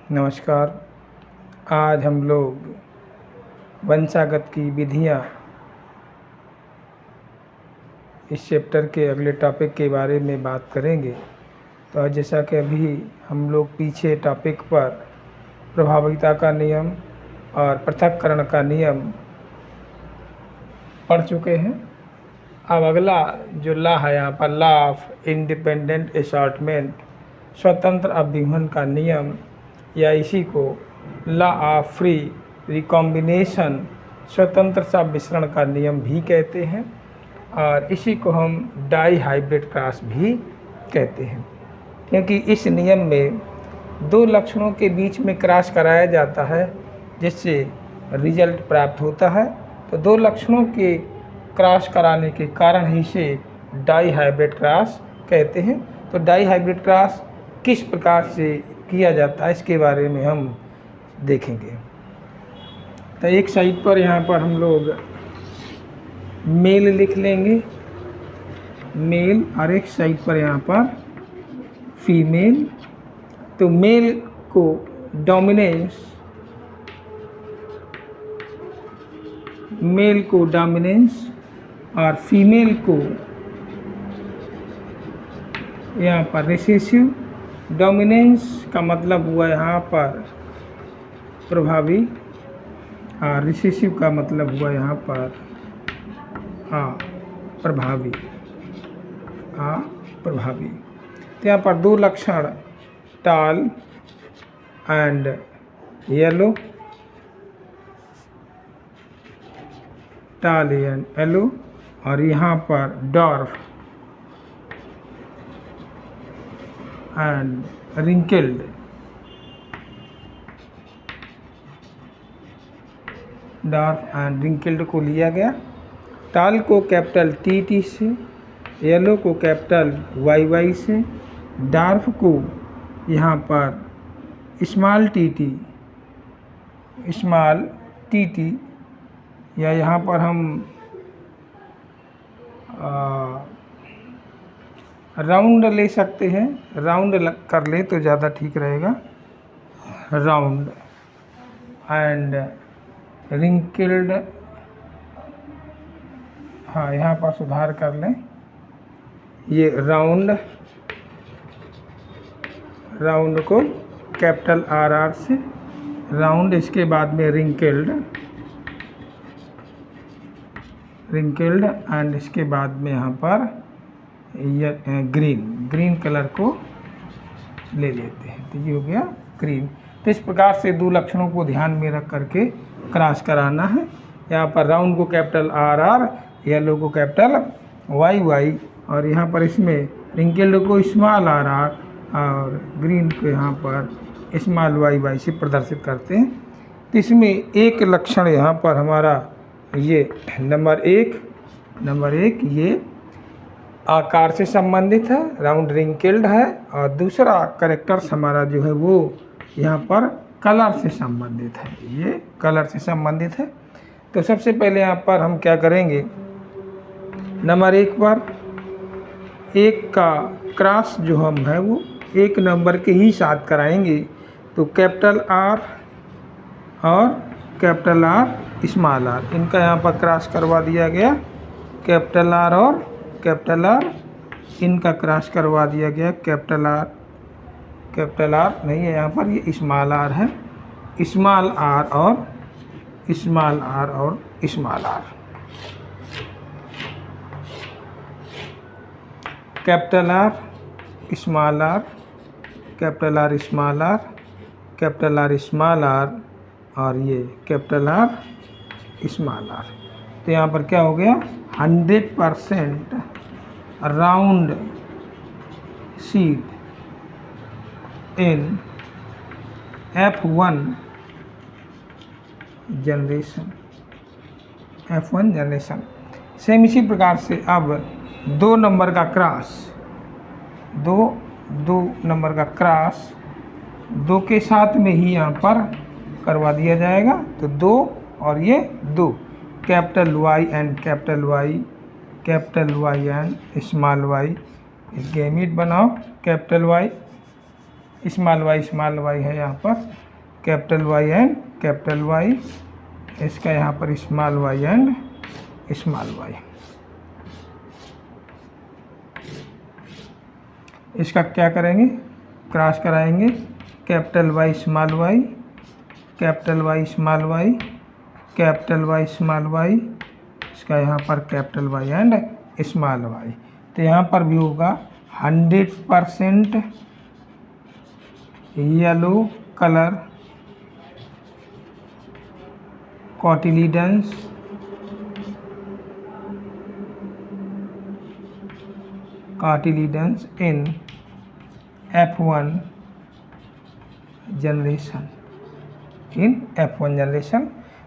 नमस्कार। आज हम लोग वंशागत की विधियाँ इस चैप्टर के अगले टॉपिक के बारे में बात करेंगे। तो जैसा कि अभी हम लोग पीछे टॉपिक पर प्रभाविता का नियम और पृथक्करण का नियम पढ़ चुके हैं। अब अगला जो लॉ है यहाँ पर लॉ ऑफ इंडिपेंडेंट असॉर्टमेंट, स्वतंत्र अभिवन का नियम, या इसी को लॉ ऑफ फ्री रिकॉम्बिनेशन, स्वतंत्र सम्मिश्रण का नियम भी कहते हैं, और इसी को हम डाई हाइब्रिड क्रॉस भी कहते हैं, क्योंकि इस नियम में दो लक्षणों के बीच में क्रॉस कराया जाता है जिससे रिजल्ट प्राप्त होता है। तो दो लक्षणों के क्रॉस कराने के कारण ही इसे डाई हाइब्रिड क्रॉस कहते हैं। तो डाई हाइब्रिड क्रॉस किस प्रकार से किया जाता है इसके बारे में हम देखेंगे। तो एक साइड पर यहाँ पर हम लोग मेल लिख लेंगे, मेल, और एक साइड पर यहाँ पर फीमेल। तो मेल को डोमिनेंस, मेल को डोमिनेंस और फीमेल को यहाँ पर रिसेसिव। डोमिनेंस का मतलब हुआ यहाँ पर प्रभावी और रिसेसिव का मतलब हुआ यहाँ पर प्रभावी, प्रभावी। तो यहाँ पर दो लक्षण tall and yellow, tall and yellow, और यहाँ पर dwarf and wrinkled. Dwarf and wrinkled को लिया गया। टॉल को कैपिटल टी से, येलो को कैपिटल वाई से, डॉर्फ को यहाँ पर स्मॉल टी, या यहाँ पर हम राउंड ले सकते हैं, राउंड कर ले तो ज़्यादा ठीक रहेगा, राउंड एंड रिंकल्ड। हाँ, यहाँ पर सुधार कर लें, ये राउंड, राउंड को कैपिटल आर से राउंड, इसके बाद में रिंकल्ड, रिंकल्ड, एंड इसके बाद में यहाँ पर ग्रीन कलर को ले लेते हैं। तो ये हो गया ग्रीन। तो इस प्रकार से दो लक्षणों को ध्यान में रख करके क्रॉस कराना है। यहाँ पर राउंड को कैपिटल आर, येलो को कैपिटल वाई, और यहाँ पर इसमें रिंकल्ड को स्मॉल आर और ग्रीन को यहाँ पर स्मॉल वाई से प्रदर्शित करते हैं। तो इसमें एक लक्षण यहाँ पर हमारा ये नंबर एक ये आकार से संबंधित है, राउंड रिंकल्ड है, और दूसरा कैरेक्टर्स हमारा जो है वो यहाँ पर कलर से संबंधित है, ये कलर से संबंधित है। तो सबसे पहले यहाँ पर हम क्या करेंगे, नंबर एक पर एक का क्रॉस जो हम है वो एक नंबर के ही साथ कराएंगे। तो कैपिटल आर और कैपिटल आर स्मॉल आर, इनका यहाँ पर क्रॉस करवा दिया गया। कैपिटल आर और कैपिटल आर, इनका क्रॉस करवा दिया गया। कैपिटल आर नहीं है यहाँ पर, ये स्मॉल आर है, स्मॉल आर और स्मॉल आर और small R. Capital R small R, capital R small R, capital R small R, और ये कैपिटल आर स्मॉल आर। तो यहाँ पर क्या हो गया, 100% round seed in F1 generation, F1 generation. Same इसी प्रकार से अब दो नंबर का क्रॉस, दो नंबर का क्रॉस दो के साथ में ही यहाँ पर करवा दिया जाएगा। तो दो और ये दो, capital Y and capital Y and small Y, gamete बनाओ, कैपिटल वाई स्मॉल वाई है यहाँ पर capital Y and capital Y, इसका यहाँ पर small Y and small Y. इसका क्या करेंगे, क्रॉस कराएंगे, capital Y small Y, capital Y small Y, capital Y small Y, इसका यहाँ पर capital Y and small Y. तो यहाँ पर भी होगा 100% yellow colour cotyledons in F1 generation,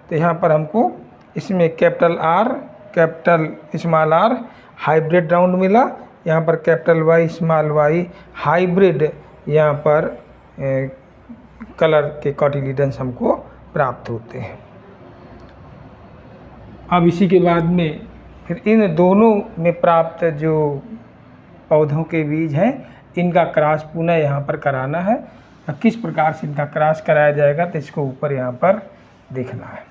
तो यहाँ पर हमको इसमें capital R capital small R hybrid round मिला, यहाँ पर capital Y small Y hybrid यहाँ पर कलर के कोटिलीडन्स हमको प्राप्त होते हैं। अब इसी के बाद में फिर इन दोनों में प्राप्त जो पौधों के बीज हैं इनका क्रॉस पुनः यहाँ पर कराना है। किस प्रकार से इनका क्रॉस कराया जाएगा तो इसको ऊपर यहाँ पर देखना है।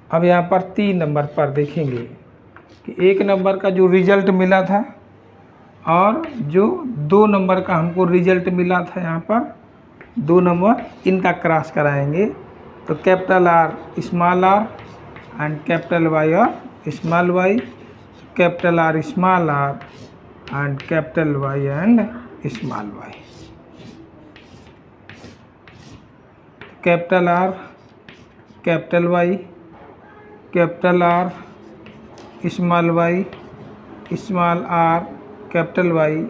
अब यहाँ पर 3 नंबर पर देखेंगे कि 1 नंबर का जो रिजल्ट मिला था और जो 2 नंबर का हमको रिजल्ट मिला था, यहाँ पर 2 नंबर इनका क्रॉस कराएंगे। तो capital R small R and capital Y और small Y, capital R small R and capital Y and small Y, capital R capital Y, capital R small Y, small R capital Y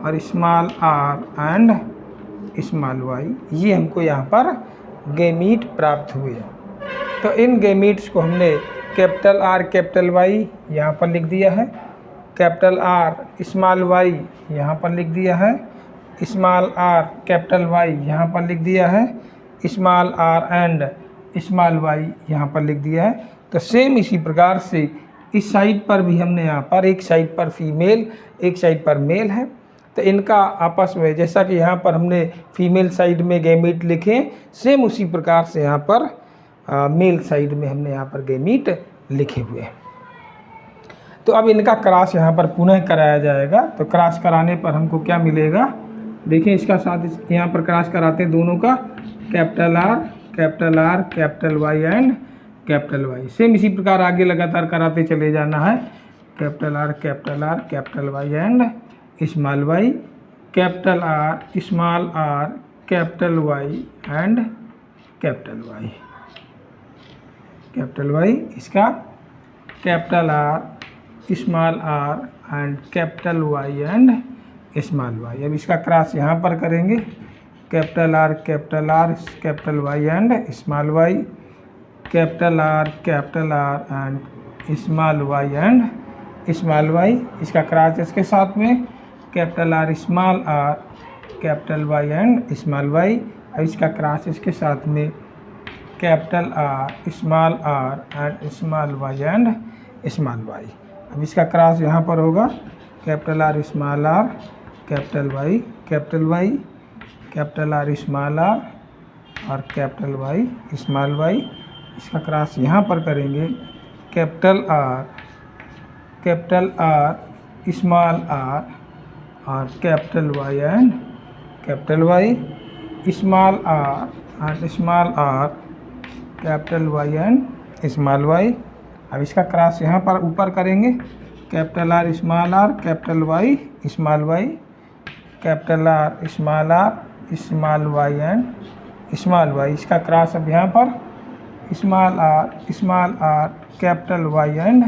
और small R and small Y, ये हमको यहाँ पर gamete प्राप्त हुए। तो इन gametes को हमने कैपिटल आर कैपिटल वाई यहाँ पर लिख दिया है, कैपिटल आर स्मॉल वाई यहाँ पर लिख दिया है, स्मॉल आर कैपिटल वाई यहाँ पर लिख दिया है, small R and small Y यहाँ पर लिख दिया है। तो सेम इसी प्रकार से इस साइड पर भी हमने यहाँ पर एक साइड पर फीमेल एक साइड पर मेल है, तो इनका आपस में जैसा कि यहाँ पर हमने फीमेल साइड में गैमीट लिखे, सेम उसी प्रकार से यहाँ पर मेल साइड में हमने यहाँ पर गैमीट लिखे हुए हैं। तो अब इनका क्रॉस यहाँ पर पुनः कराया जाएगा। तो क्रॉस कराने पर हमको क्या मिलेगा, देखिए इसका साथ यहाँ पर क्रॉस कराते हैं दोनों का, capital R capital Y and capital Y. Same इसी प्रकार आगे लगातार कराते चले जाना है, capital R capital Y and small Y, capital R small R capital Y and capital Y, capital Y, इसका capital R small R and capital Y and small Y. अब इसका क्रॉस यहाँ पर करेंगे, capital R capital Y and small Y, capital R and small Y and small Y, इसका cross इसके साथ में capital R small R capital Y and small Y, और इसका क्रॉस इसके साथ में capital R small R and small Y and small Y. अब इसका क्रॉस यहाँ पर होगा, capital R small R capital Y capital R small R और कैपिटल वाई स्मॉल वाई, इसका क्रॉस यहाँ पर करेंगे, कैपिटल आर स्मॉल आर और capital Y and capital Y, small R and small R capital Y and small Y. अब इसका cross यहाँ पर ऊपर करेंगे, capital R capital Y small Y, capital R small Y and small Y, इसका cross अब यहाँ पर small R capital Y and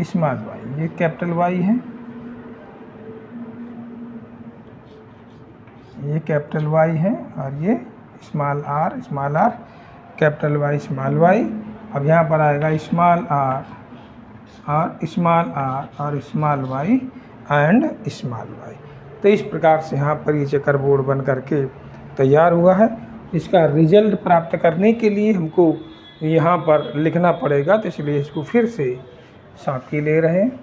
small Y, ये कैपिटल वाई है, ये कैपिटल वाई है और ये small R capital Y small Y. अब यहाँ पर आएगा स्मॉल आर और small Y and small Y. तो इस प्रकार से यहाँ पर ये चेकर बोर्ड बन करके तैयार हुआ है। इसका रिजल्ट प्राप्त करने के लिए हमको यहाँ पर लिखना पड़ेगा, तो इसलिए इसको फिर से साथी ले रहे हैं।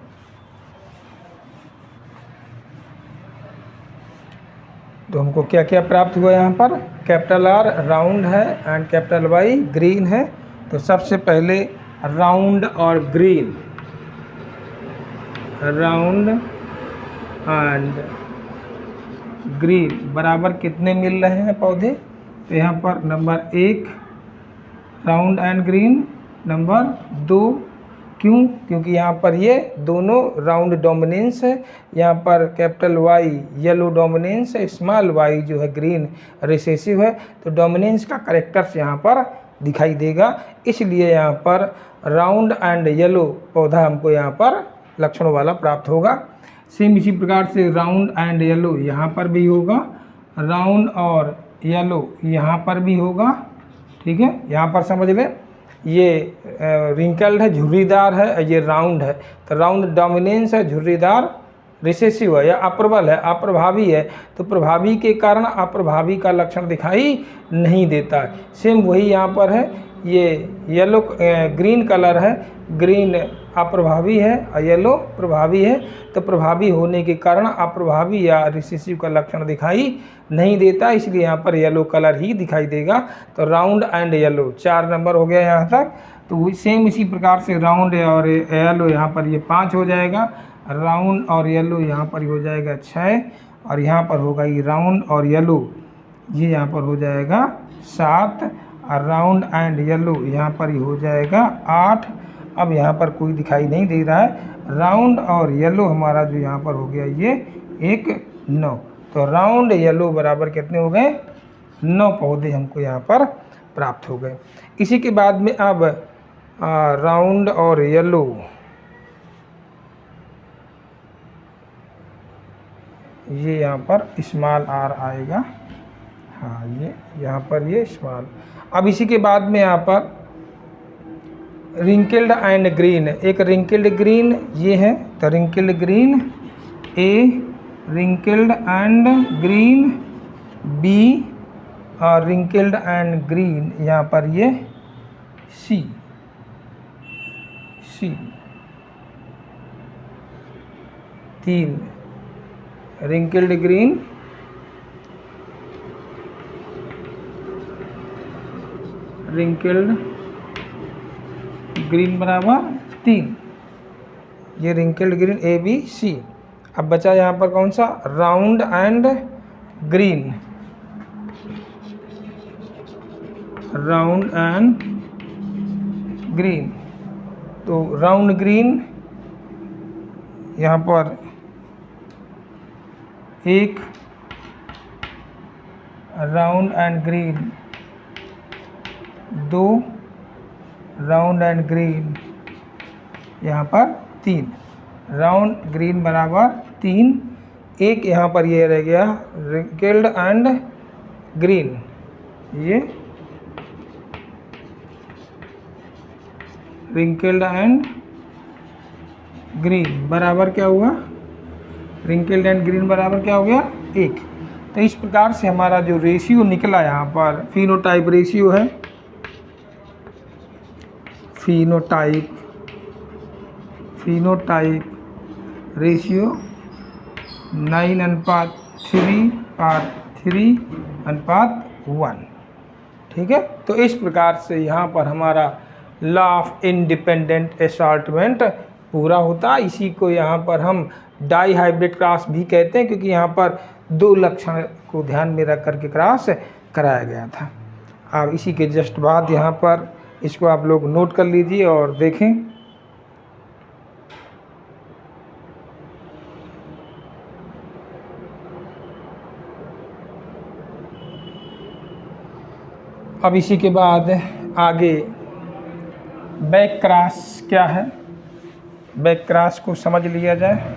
तो हमको क्या क्या प्राप्त हुआ यहाँ पर, कैपिटल आर राउंड है एंड कैपिटल वाई ग्रीन है। तो सबसे पहले राउंड और ग्रीन, राउंड एंड ग्रीन बराबर कितने मिल रहे हैं पौधे, तो यहाँ पर number 1 round and green, number 2 क्यों, क्योंकि यहाँ पर ये दोनों राउंड डोमिनेंस है, यहाँ पर कैपिटल वाई येलो डोमिनेंस है, स्मॉल वाई जो है ग्रीन रिसेसिव है। तो डोमिनेंस का करेक्टर्स यहाँ पर दिखाई देगा, इसलिए यहाँ पर राउंड एंड येलो पौधा हमको यहाँ पर लक्षणों वाला प्राप्त होगा। सेम इसी प्रकार से राउंड एंड येलो यहाँ पर भी होगा, राउंड और येलो यहाँ पर भी होगा। ठीक है, यहाँ पर समझ लें, ये रिंकल्ड है, झुर्रीदार है, ये राउंड है। तो राउंड डोमिनेंस है, झुर्रीदार रिसेसिव है या अप्रबल है, अप्रभावी है। तो प्रभावी के कारण अप्रभावी का लक्षण दिखाई नहीं देता है। सेम वही यहाँ पर है, ये येलो ग्रीन कलर है, ग्रीन अप्रभावी है और येलो प्रभावी है। तो प्रभावी होने के कारण अप्रभावी या रिसेसिव का लक्षण दिखाई नहीं देता, इसलिए यहाँ पर येलो कलर ही दिखाई देगा। तो राउंड एंड येलो 4 नंबर हो गया यहाँ तक। तो सेम इसी प्रकार से राउंड और येलो यहाँ पर ये 5 हो जाएगा, राउंड और येलो यहाँ पर हो जाएगा 6, और यहाँ पर होगा ये राउंड और येलो ये यहाँ पर हो जाएगा 7, और राउंड एंड येलो यहाँ पर ही हो जाएगा 8। अब यहाँ पर कोई दिखाई नहीं दे रहा है, राउंड और येलो हमारा जो यहाँ पर हो गया ये 9। तो राउंड येलो बराबर कितने हो गए, 9 पौधे हमको यहाँ पर प्राप्त हो गए। इसी के बाद में अब राउंड और येलो, ये यहाँ पर स्मॉल आर आएगा, हाँ ये यहाँ पर ये स्मॉल। अब इसी के बाद में यहाँ पर रिंकल्ड एंड ग्रीन, एक रिंकल्ड ग्रीन ये है, तो wrinkled green A, wrinkled and green B, और रिंकल्ड एंड ग्रीन यहाँ पर ये C, C 3 wrinkled green, wrinkled green बराबर 3, ये wrinkled green A B C. अब बचा यहाँ पर कौन सा, round and green, round and green. तो राउंड ग्रीन यहाँ पर 1, round and green 2, round and green यहाँ पर 3, राउंड ग्रीन बराबर 3। एक यहाँ पर ये रह गया रिंकल्ड एंड ग्रीन, ये रिंकल्ड एंड ग्रीन बराबर क्या हुआ, रिंकल्ड एंड ग्रीन बराबर क्या हो गया 1। तो इस प्रकार से हमारा जो रेशियो निकला यहाँ पर फिनोटाइप रेशियो है, फिनोटाइप रेशियो 9:3:1। ठीक है, तो इस प्रकार से यहाँ पर हमारा लॉ ऑफ इंडिपेंडेंट असॉर्टमेंट पूरा होता है। इसी को यहाँ पर हम डाई हाइब्रिड क्रॉस भी कहते हैं, क्योंकि यहाँ पर 2 लक्षण को ध्यान में रख करके क्रॉस कराया गया था। अब इसी के जस्ट बाद यहाँ पर इसको आप लोग नोट कर लीजिए और देखें। अब इसी के बाद आगे बैक क्रॉस क्या है, बैक क्रॉस को समझ लिया जाए।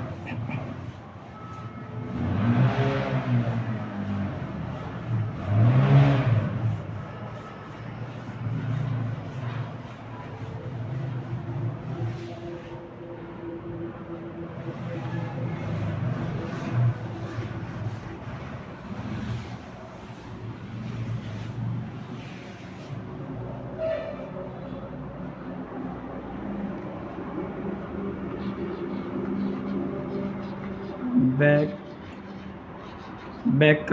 बैक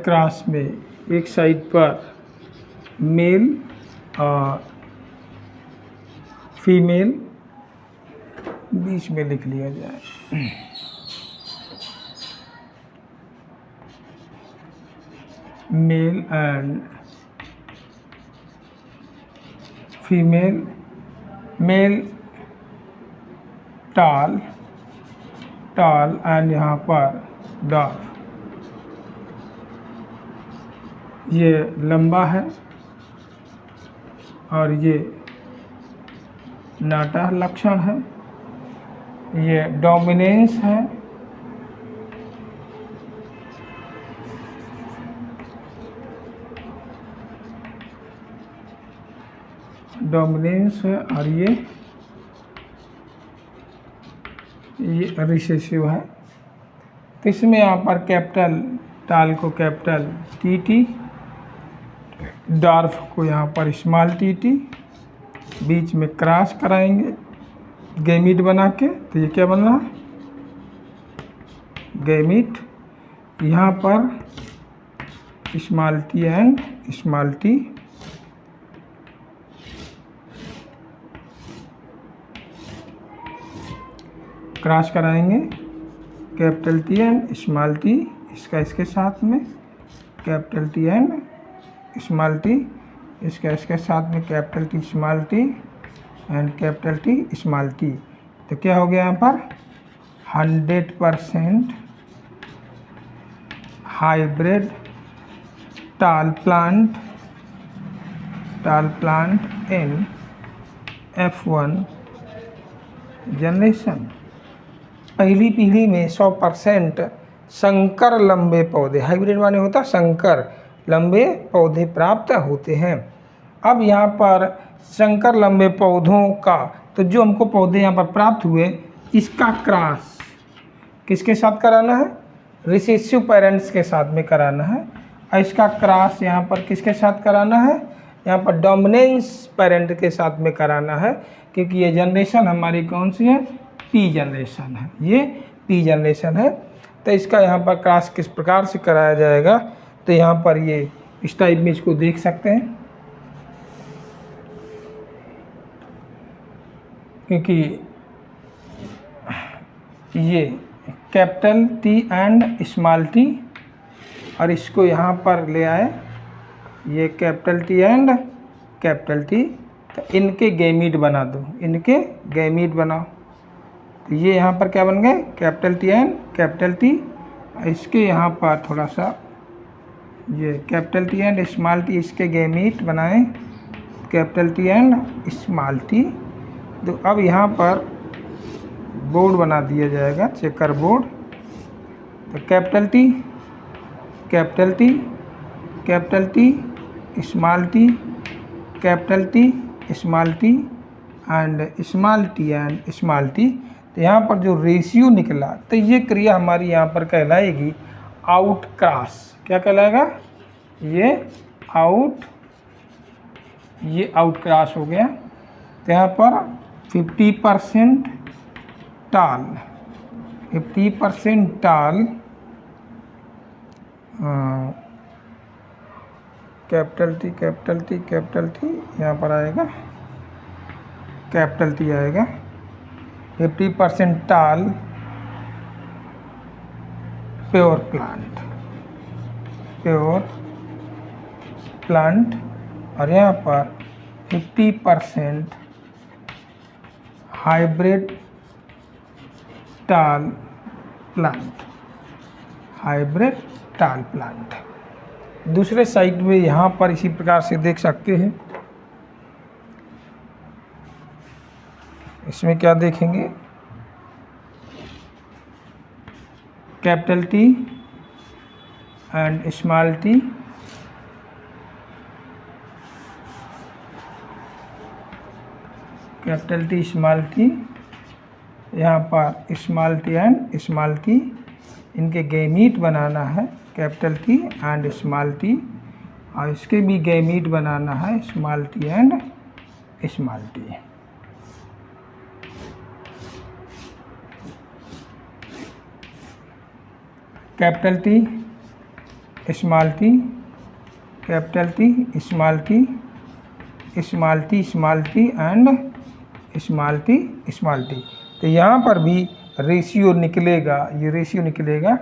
क्रॉस में एक साइड पर मेल और फीमेल बीच में लिख लिया जाए। Male and female, male tall and यहाँ पर डॉर्फ। ये लंबा है और ये नाटा लक्षण है, ये डोमिनेंस है, और ये रिसेसिव है। तो इसमें यहाँ पर कैपिटल टाल को कैपिटल टी, डॉर्फ को यहाँ पर स्मॉल टी, बीच में क्रॉस कराएंगे गैमीट बना के। तो ये क्या बन रहा है? गैमीट। यहाँ पर small T and small T, cross कराएंगे capital T and small T, इसका इसके साथ में capital T and small T, इसका इसके साथ में capital T small T and capital T small T. तो क्या हो गया यहाँ पर? 100% हाइब्रिड टाल प्लांट इन F1 जनरेशन। पहली पीढ़ी में 100% संकर लंबे पौधे, हाइब्रिड माने होता संकर लंबे पौधे प्राप्त होते हैं। अब यहाँ पर संकर लंबे पौधों का, तो जो हमको पौधे यहाँ पर प्राप्त हुए, इसका क्रॉस किसके साथ कराना है? रिसेसिव पेरेंट्स के साथ में कराना है। और इसका क्रॉस यहाँ पर किसके साथ कराना है? यहाँ पर डोमिनेंस पेरेंट के साथ में कराना है, क्योंकि ये जनरेशन हमारी कौन सी है? पी जनरेशन है, ये पी जनरेशन है। तो इसका यहाँ पर क्रॉस किस प्रकार से कराया जाएगा? तो यहाँ पर ये इस टाइप में इसको देख सकते हैं, क्योंकि ये capital T and small T, और इसको यहाँ पर ले आए, ये capital T and capital T. तो इनके गैमीट बना दो, इनके गैमीट बनाओ। तो ये यहाँ पर क्या बन गए? Capital T and capital T. इसके यहाँ पर थोड़ा सा ये capital T and small T, इसके गैमीट बनाएं capital T and small T. तो अब यहाँ पर बोर्ड बना दिया जाएगा, चेकर बोर्ड। तो capital T capital T capital T small T capital T small T and small T. तो यहाँ पर जो रेशियो निकला, तो ये क्रिया हमारी यहाँ पर कहलाएगी आउट क्रॉस। क्या कहलाएगा? ये आउट क्रॉस हो गया। तो यहाँ पर 50% टाल कैपिटल टी यहाँ पर आएगा, कैपिटल टी आएगा। 50% टाल प्योर प्लांट, और यहाँ पर 50% हाइब्रिड टाल प्लांट। दूसरे साइड में यहाँ पर इसी प्रकार से देख सकते हैं। इसमें क्या देखेंगे? Capital T and small T, capital T small T, यहाँ पर small T and small T, इनके गैमीट बनाना है capital T and small T, और इसके भी गैमीट बनाना है small T and small T. Capital T small T, capital T small T, small T small T and small T. तो यहाँ पर भी रेशियो निकलेगा, ये रेशियो निकलेगा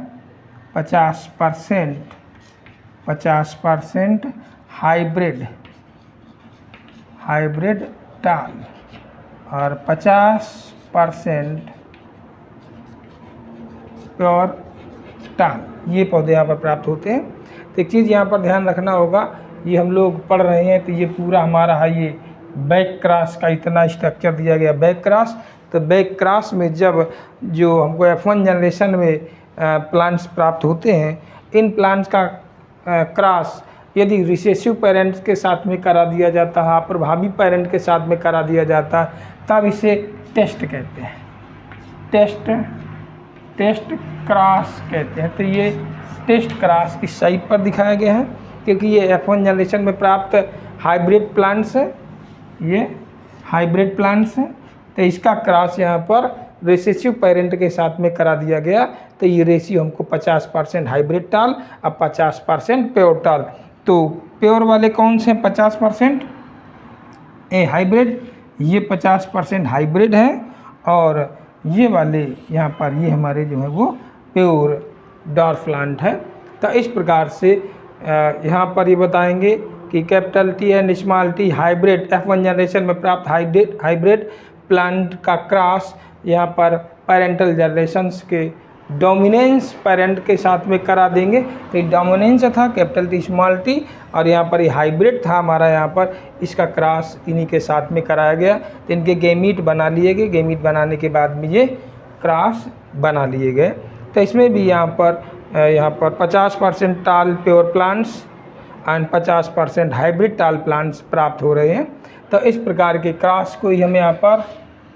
50% हाइब्रिड टाल और 50% प्योर टाल, ये पौधे यहाँ पर प्राप्त होते हैं। तो एक चीज़ यहाँ पर ध्यान रखना होगा, ये हम लोग पढ़ रहे हैं तो ये पूरा हमारा है ये बैक क्रॉस का इतना स्ट्रक्चर दिया गया बैक क्रॉस। तो बैक क्रॉस में जब जो हमको F1 जनरेशन में प्लांट्स प्राप्त होते हैं, इन प्लांट्स का क्रॉस यदि रिसेसिव पेरेंट्स के साथ में करा दिया जाता है, प्रभावी पेरेंट के साथ में करा दिया जाता है, तब इसे टेस्ट कहते हैं, टेस्ट क्रॉस कहते हैं। तो ये टेस्ट क्रॉस इस साइड पर दिखाया गया है क्योंकि ये F1 जनरेशन में प्राप्त हाइब्रिड प्लांट्स है, ये हाइब्रिड प्लांट्स हैं। तो इसका क्रॉस यहाँ पर रिसेसिव पेरेंट के साथ में करा दिया गया। तो ये रेशियो हमको 50% हाइब्रिड टाल और 50% प्योर टाल। तो प्योर वाले कौन से 50% हाइब्रिड, ये 50% हाइब्रिड है और ये वाले यहाँ पर ये हमारे जो है वो प्योर डॉर्फ प्लांट है। तो इस प्रकार से यहाँ पर ये बताएंगे कि capital T and small T hybrid F1 generation में प्राप्त हाइब्रिड प्लांट का क्रॉस यहाँ पर पेरेंटल जनरेशन्स के डोमिनेंस पेरेंट के साथ में करा देंगे। तो ये डोमिनेंस था कैपिटल टी स्मॉल टी और यहाँ पर ये हाइब्रिड था हमारा, यहाँ पर इसका क्रॉस इन्हीं के साथ में कराया गया। तो इनके गेमीट बना लिए गए, गेमीट बनाने के बाद में ये क्रॉस बना लिए गए। तो इसमें भी यहाँ पर 50% टाल प्योर प्लांट्स एंड 50% हाइब्रिड टाल प्लांट्स प्राप्त हो रहे हैं। तो इस प्रकार के क्रॉस को ही हमें यहाँ पर,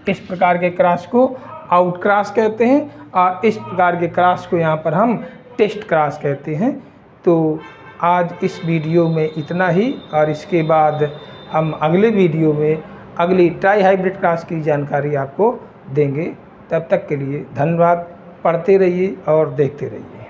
इस प्रकार के क्रॉस को आउट क्रॉस कहते हैं और इस प्रकार के क्रॉस को यहाँ पर हम टेस्ट क्रॉस कहते हैं। तो आज इस वीडियो में इतना ही और इसके बाद हम अगले वीडियो में अगली ट्राई हाइब्रिड क्रॉस की जानकारी आपको देंगे। तब तक के लिए धन्यवाद। पढ़ते रहिए और देखते रहिए।